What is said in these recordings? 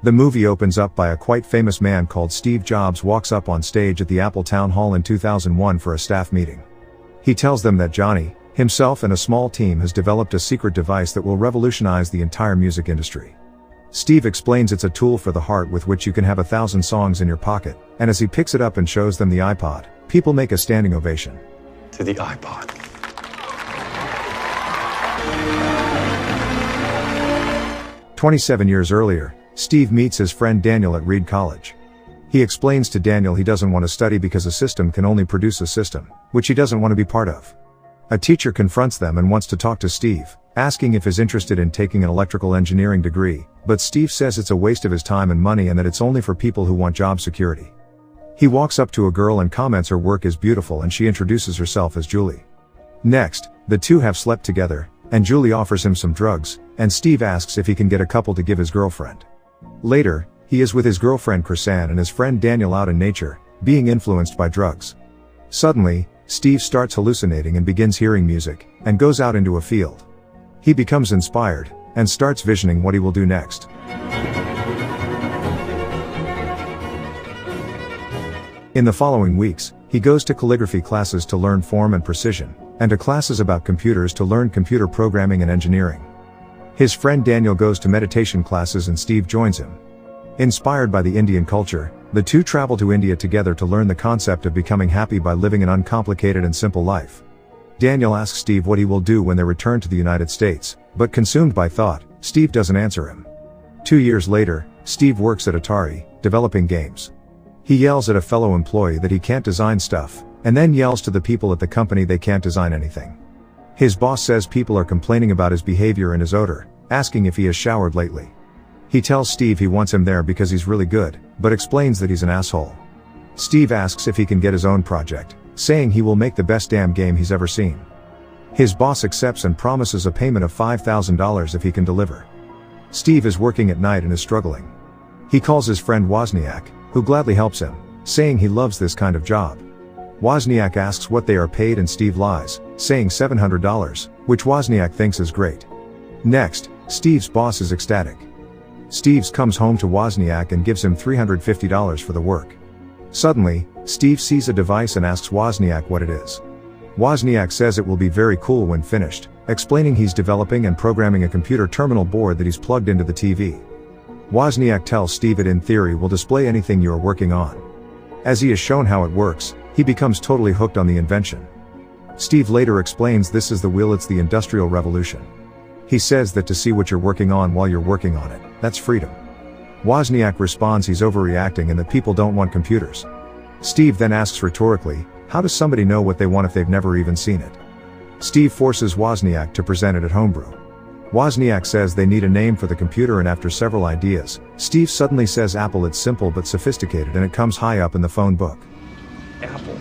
The movie opens up by a quite famous man called Steve Jobs walks up on stage at the Apple Town Hall in 2001 for a staff meeting. He tells them that Johnny, himself and a small team has developed a secret device that will revolutionize the entire music industry. Steve explains it's a tool for the heart with which you can have 1,000 songs in your pocket, and as he picks it up and shows them the iPod, people make a standing ovation. To the iPod. 27 years earlier, Steve meets his friend Daniel at Reed College. He explains to Daniel he doesn't want to study because a system can only produce a system, which he doesn't want to be part of. A teacher confronts them and wants to talk to Steve, asking if he's interested in taking an electrical engineering degree, but Steve says it's a waste of his time and money and that it's only for people who want job security. He walks up to a girl and comments her work is beautiful and she introduces herself as Julie. Next, the two have slept together, and Julie offers him some drugs, and Steve asks if he can get a couple to give his girlfriend. Later, he is with his girlfriend Chrisanne and his friend Daniel out in nature, being influenced by drugs. Suddenly, Steve starts hallucinating and begins hearing music, and goes out into a field. He becomes inspired, and starts visioning what he will do next. In the following weeks, he goes to calligraphy classes to learn form and precision, and to classes about computers to learn computer programming and engineering. His friend Daniel goes to meditation classes and Steve joins him. Inspired by the Indian culture, the two travel to India together to learn the concept of becoming happy by living an uncomplicated and simple life. Daniel asks Steve what he will do when they return to the United States, but consumed by thought, Steve doesn't answer him. 2 years later, Steve works at Atari, developing games. He yells at a fellow employee that he can't design stuff, and then yells to the people at the company they can't design anything. His boss says people are complaining about his behavior and his odor, asking if he has showered lately. He tells Steve he wants him there because he's really good, but explains that he's an asshole. Steve asks if he can get his own project, saying he will make the best damn game he's ever seen. His boss accepts and promises a payment of $5,000 if he can deliver. Steve is working at night and is struggling. He calls his friend Wozniak, who gladly helps him, saying he loves this kind of job. Wozniak asks what they are paid and Steve lies, saying $700, which Wozniak thinks is great. Next, Steve's boss is ecstatic. Steve comes home to Wozniak and gives him $350 for the work. Suddenly, Steve sees a device and asks Wozniak what it is. Wozniak says it will be very cool when finished, explaining he's developing and programming a computer terminal board that he's plugged into the TV. Wozniak tells Steve it in theory will display anything you are working on. As he is shown how it works, he becomes totally hooked on the invention. Steve later explains this is the wheel, it's the Industrial Revolution. He says that to see what you're working on while you're working on it, that's freedom. Wozniak responds he's overreacting and that people don't want computers. Steve then asks rhetorically, how does somebody know what they want if they've never even seen it? Steve forces Wozniak to present it at Homebrew. Wozniak says they need a name for the computer, and after several ideas, Steve suddenly says Apple. It's simple but sophisticated and it comes high up in the phone book. Apple.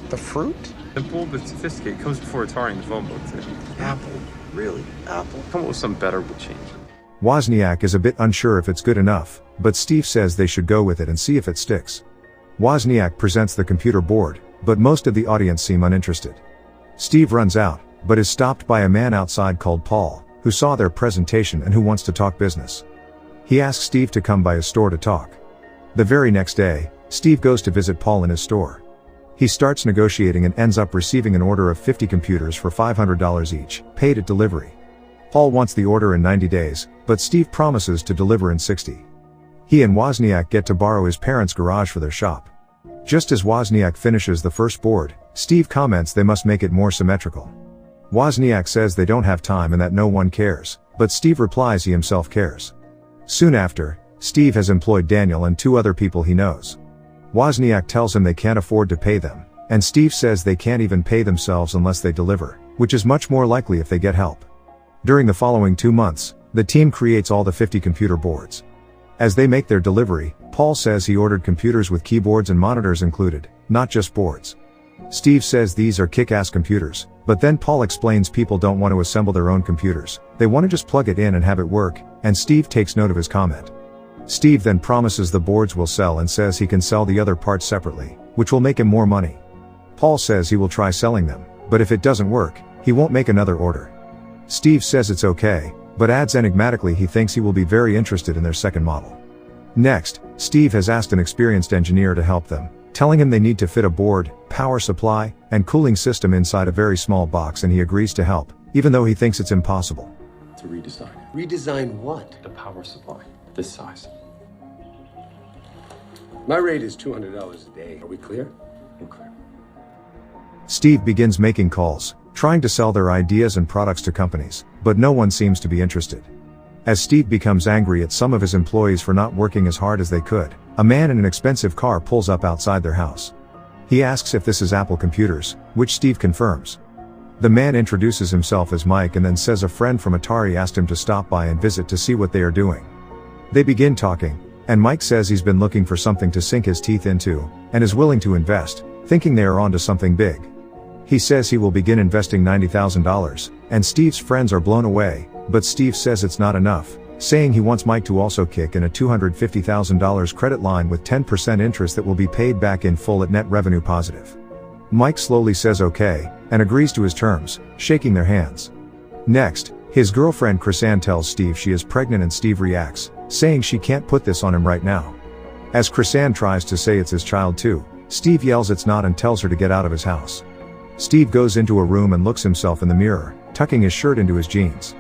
The fruit? Simple but sophisticated. It comes before Atari in the phone book too. Apple. Really? Apple? Come up with something better with change. Wozniak is a bit unsure if it's good enough, but Steve says they should go with it and see if it sticks. Wozniak presents the computer board, but most of the audience seem uninterested. Steve runs out, but is stopped by a man outside called Paul, who saw their presentation and who wants to talk business. He asks Steve to come by his store to talk. The very next day, Steve goes to visit Paul in his store. He starts negotiating and ends up receiving an order of 50 computers for $500 each, paid at delivery. Paul wants the order in 90 days, but Steve promises to deliver in 60. He and Wozniak get to borrow his parents' garage for their shop. Just as Wozniak finishes the first board, Steve comments they must make it more symmetrical. Wozniak says they don't have time and that no one cares, but Steve replies he himself cares. Soon after, Steve has employed Daniel and 2 other people he knows. Wozniak tells him they can't afford to pay them, and Steve says they can't even pay themselves unless they deliver, which is much more likely if they get help. During the following 2 months, the team creates all the 50 computer boards. As they make their delivery, Paul says he ordered computers with keyboards and monitors included, not just boards. Steve says these are kick-ass computers, but then Paul explains people don't want to assemble their own computers, they want to just plug it in and have it work, and Steve takes note of his comment. Steve then promises the boards will sell and says he can sell the other parts separately, which will make him more money. Paul says he will try selling them, but if it doesn't work, he won't make another order. Steve says it's okay, but adds enigmatically he thinks he will be very interested in their second model. Next, Steve has asked an experienced engineer to help them, telling him they need to fit a board, power supply, and cooling system inside a very small box, and he agrees to help, even though he thinks it's impossible. To redesign. Redesign what? The power supply. This size. My rate is $200 a day. Are we clear? We're clear. Steve begins making calls, trying to sell their ideas and products to companies, but no one seems to be interested. As Steve becomes angry at some of his employees for not working as hard as they could, a man in an expensive car pulls up outside their house. He asks if this is Apple Computers, which Steve confirms. The man introduces himself as Mike and then says a friend from Atari asked him to stop by and visit to see what they are doing. They begin talking, and Mike says he's been looking for something to sink his teeth into, and is willing to invest, thinking they are onto something big. He says he will begin investing $90,000, and Steve's friends are blown away, but Steve says it's not enough, saying he wants Mike to also kick in a $250,000 credit line with 10% interest that will be paid back in full at net revenue positive. Mike slowly says okay, and agrees to his terms, shaking their hands. Next, his girlfriend Chrisanne tells Steve she is pregnant, and Steve reacts, saying she can't put this on him right now. As Chrisanne tries to say it's his child too, Steve yells it's not and tells her to get out of his house. Steve goes into a room and looks himself in the mirror, tucking his shirt into his jeans.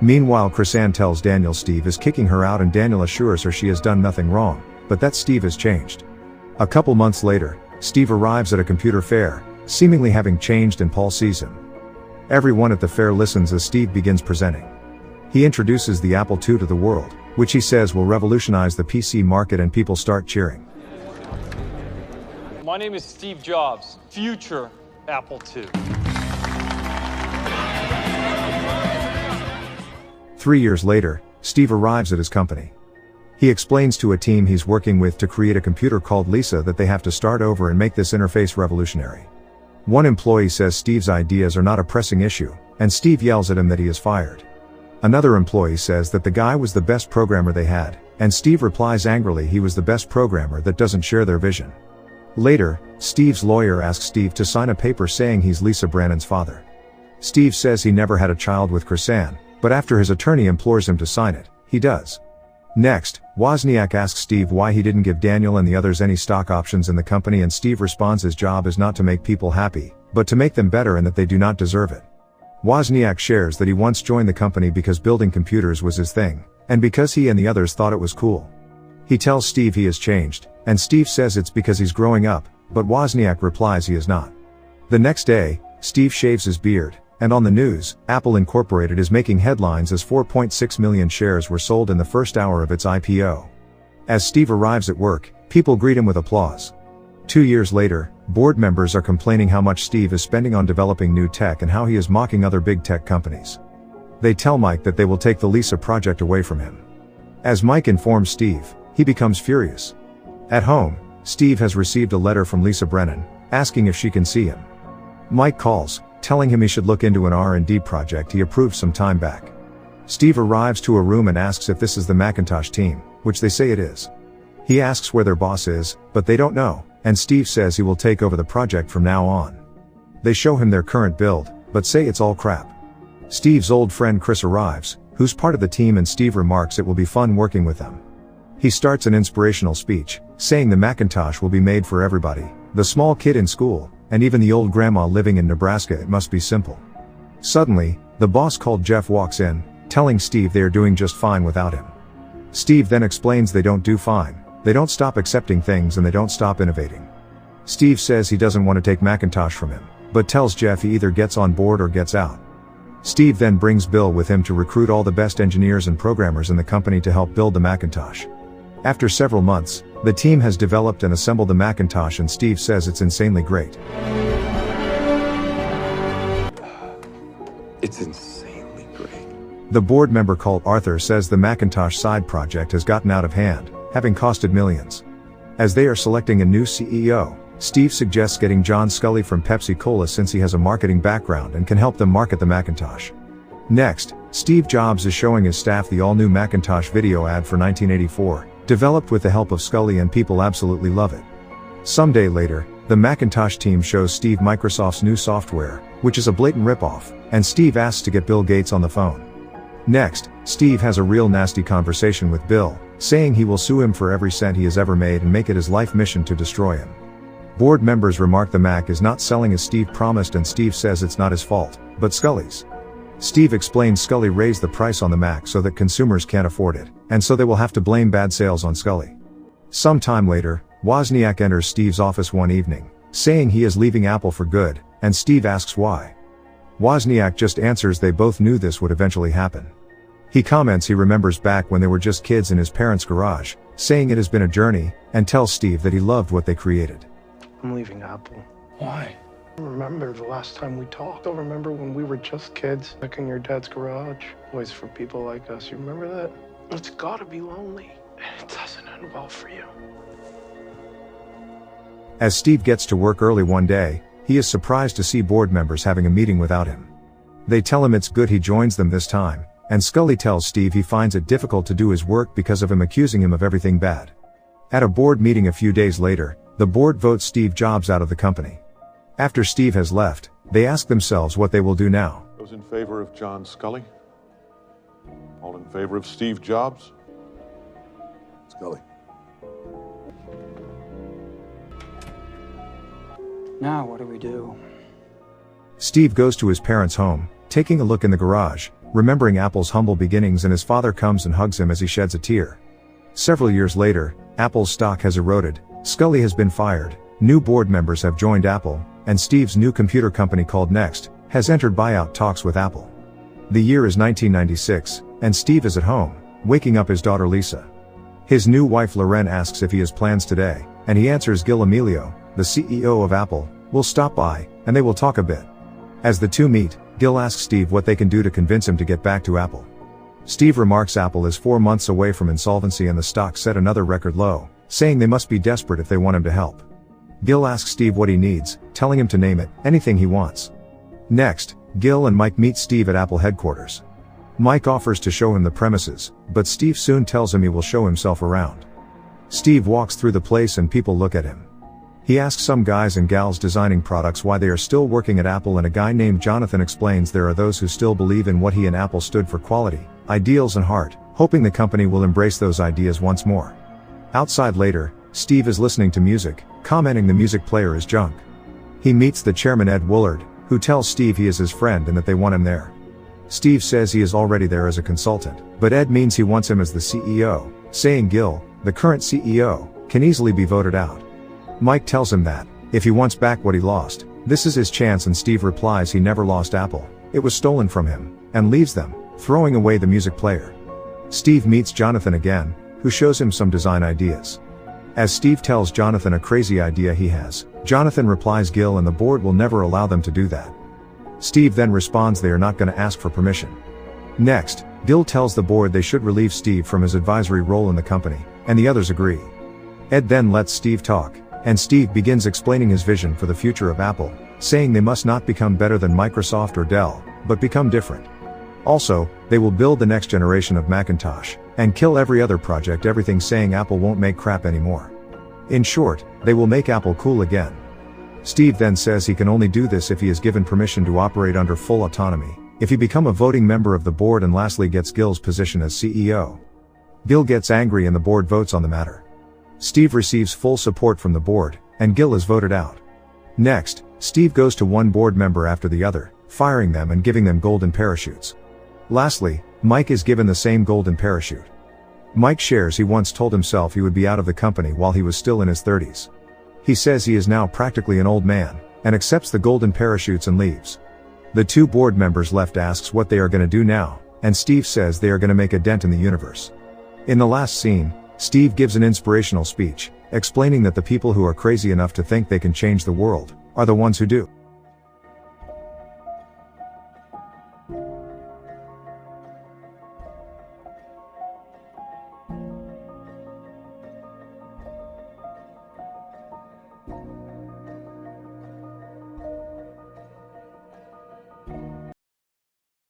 Meanwhile, Chrisanne tells Daniel Steve is kicking her out, and Daniel assures her she has done nothing wrong, but that Steve has changed. A couple months later, Steve arrives at a computer fair, seemingly having changed, and Paul sees him. Everyone at the fair listens as Steve begins presenting. He introduces the Apple II to the world, which he says will revolutionize the PC market, and people start cheering. My name is Steve Jobs, future Apple II. 3 years later, Steve arrives at his company. He explains to a team he's working with to create a computer called Lisa that they have to start over and make this interface revolutionary. One employee says Steve's ideas are not a pressing issue, and Steve yells at him that he is fired. Another employee says that the guy was the best programmer they had, and Steve replies angrily he was the best programmer that doesn't share their vision. Later, Steve's lawyer asks Steve to sign a paper saying he's Lisa Brannon's father. Steve says he never had a child with Chrisanne, but after his attorney implores him to sign it, he does. Next, Wozniak asks Steve why he didn't give Daniel and the others any stock options in the company, and Steve responds his job is not to make people happy, but to make them better, and that they do not deserve it. Wozniak shares that he once joined the company because building computers was his thing, and because he and the others thought it was cool. He tells Steve he has changed, and Steve says it's because he's growing up, but Wozniak replies he is not. The next day, Steve shaves his beard, and on the news, Apple Incorporated is making headlines as 4.6 million shares were sold in the first hour of its IPO. As Steve arrives at work, people greet him with applause. 2 years later, board members are complaining how much Steve is spending on developing new tech and how he is mocking other big tech companies. They tell Mike that they will take the Lisa project away from him. As Mike informs Steve, he becomes furious. At home, Steve has received a letter from Lisa Brennan, asking if she can see him. Mike calls, telling him he should look into an R&D project he approved some time back. Steve arrives to a room and asks if this is the Macintosh team, which they say it is. He asks where their boss is, but they don't know, and Steve says he will take over the project from now on. They show him their current build, but say it's all crap. Steve's old friend Chris arrives, who's part of the team, and Steve remarks it will be fun working with them. He starts an inspirational speech, saying the Macintosh will be made for everybody, the small kid in school, and even the old grandma living in Nebraska. It must be simple. Suddenly, the boss called Jeff walks in, telling Steve they are doing just fine without him. Steve then explains they don't do fine, they don't stop accepting things, and they don't stop innovating. Steve says he doesn't want to take Macintosh from him, but tells Jeff he either gets on board or gets out. Steve then brings Bill with him to recruit all the best engineers and programmers in the company to help build the Macintosh. After several months, the team has developed and assembled the Macintosh, and Steve says it's insanely great. It's insanely great. The board member called Arthur says the Macintosh side project has gotten out of hand, having costed millions. As they are selecting a new CEO, Steve suggests getting John Scully from Pepsi Cola since he has a marketing background and can help them market the Macintosh. Next, Steve Jobs is showing his staff the all-new Macintosh video ad for 1984, developed with the help of Scully, and people absolutely love it. Some day later, the Macintosh team shows Steve Microsoft's new software, which is a blatant ripoff, and Steve asks to get Bill Gates on the phone. Next, Steve has a real nasty conversation with Bill, saying he will sue him for every cent he has ever made and make it his life mission to destroy him. Board members remark the Mac is not selling as Steve promised, and Steve says it's not his fault, but Scully's. Steve explains Scully raised the price on the Mac so that consumers can't afford it, and so they will have to blame bad sales on Scully. Some time later, Wozniak enters Steve's office one evening, saying he is leaving Apple for good, and Steve asks why. Wozniak just answers they both knew this would eventually happen. He comments he remembers back when they were just kids in his parents' garage, saying it has been a journey, and tells Steve that he loved what they created. I'm leaving Apple. Why? I remember the last time we talked. I remember when we were just kids, back in your dad's garage. Always for people like us. You remember that? It's gotta be lonely. And it doesn't end well for you. As Steve gets to work early one day, he is surprised to see board members having a meeting without him. They tell him it's good he joins them this time, and Scully tells Steve he finds it difficult to do his work because of him accusing him of everything bad. At a board meeting a few days later, the board votes Steve Jobs out of the company. After Steve has left, they ask themselves what they will do now. Those in favor of John Scully? All in favor of Steve Jobs? Scully. Now what do we do? Steve goes to his parents' home, taking a look in the garage, remembering Apple's humble beginnings, and his father comes and hugs him as he sheds a tear. Several years later, Apple's stock has eroded, Scully has been fired, new board members have joined Apple, and Steve's new computer company called Next has entered buyout talks with Apple. The year is 1996, and Steve is at home, waking up his daughter Lisa. His new wife Loren asks if he has plans today, and he answers Gil Amelio, the CEO of Apple, will stop by, and they will talk a bit. As the two meet, Gil asks Steve what they can do to convince him to get back to Apple. Steve remarks Apple is 4 months away from insolvency and the stock set another record low, saying they must be desperate if they want him to help. Gil asks Steve what he needs, telling him to name it, anything he wants. Next, Gil and Mike meet Steve at Apple headquarters. Mike offers to show him the premises, but Steve soon tells him he will show himself around. Steve walks through the place and people look at him. He asks some guys and gals designing products why they are still working at Apple, and a guy named Jonathan explains there are those who still believe in what he and Apple stood for: quality, ideals and heart, hoping the company will embrace those ideas once more. Outside later, Steve is listening to music, commenting the music player is junk. He meets the chairman Ed Woolard, who tells Steve he is his friend and that they want him there. Steve says he is already there as a consultant, but Ed means he wants him as the CEO, saying Gil, the current CEO, can easily be voted out. Mike tells him that, if he wants back what he lost, this is his chance, and Steve replies he never lost Apple, it was stolen from him, and leaves them, throwing away the music player. Steve meets Jonathan again, who shows him some design ideas. As Steve tells Jonathan a crazy idea he has, Jonathan replies Gil and the board will never allow them to do that. Steve then responds they are not going to ask for permission. Next, Gil tells the board they should relieve Steve from his advisory role in the company, and the others agree. Ed then lets Steve talk, and Steve begins explaining his vision for the future of Apple, saying they must not become better than Microsoft or Dell, but become different. Also, they will build the next generation of Macintosh, and kill every other project, everything, saying Apple won't make crap anymore. In short, they will make Apple cool again. Steve then says he can only do this if he is given permission to operate under full autonomy, if he become a voting member of the board, and lastly gets Gil's position as CEO. Gil gets angry and the board votes on the matter. Steve receives full support from the board, and Gil is voted out. Next, Steve goes to one board member after the other, firing them and giving them golden parachutes. Lastly, Mike is given the same golden parachute. Mike shares he once told himself he would be out of the company while he was still in his 30s. He says he is now practically an old man, and accepts the golden parachutes and leaves. The two board members left asks what they are going to do now, and Steve says they are going to make a dent in the universe. In the last scene, Steve gives an inspirational speech, explaining that the people who are crazy enough to think they can change the world, are the ones who do.